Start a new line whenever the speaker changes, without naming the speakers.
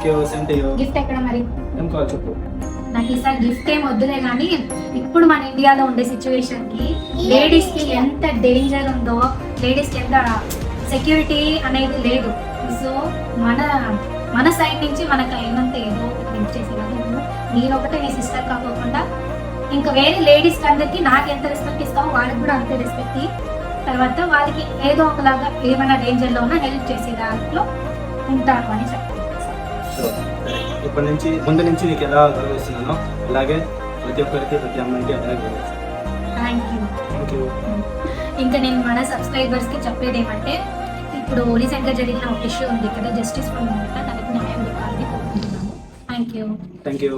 Gift cent
gift ఎక్కడ మరి?
ఏం కావాలి చెప్పు.
నాకు ఈసారి గిఫ్ట్ ఏం వద్దులే, కానీ ఇప్పుడు మన ఇండియాలో ఉండే సిచ్యువేషన్ కి లేడీస్ కి ఎంత డేంజర్ ఉందో, లేడీస్ కి ఎంత సెక్యూరిటీ అనేది లేదు. సో మన సైడ్ నుంచి మనకు అయినంత ఏదో గిఫ్ట్ చేసేలాగా నేను ఒకటే నీ సిస్టర్ కాకోకుండా ఇంకా వేరే లేడీస్ అందరికి నాకు ఎంత రెస్పెక్ట్ ఇస్తావో వాళ్ళకి కూడా అంతే రెస్పెక్ట్ ఇ. తర్వాత వాళ్ళకి ఏదో ఒకలాగా ఏమైనా డేంజర్లో ఉన్నా హెల్ప్ చేసే దాంట్లో ఉంటాను అని చెప్తాను.
ఇప్పటి నుంచి ముందు నుంచి నీకు ఎలా గౌరవిస్తున్నానో అలాగే ప్రతి ఒక్కరికి, ప్రతి అమ్మాయికి అలాగే గౌరవిస్తాను.
Thank you. ఇంకా నేను మన సబ్స్క్రైబర్స్కి చెప్పేది ఏమంటే, ఇప్పుడు రీసెంట్గా జరిగిన ఒక ఇష్యూ ఉంది కదా, జస్టిస్ ఫర్ మమత, తనకి న్యాయం దొరకాలని కోరుకుంటున్నాను. Thank you.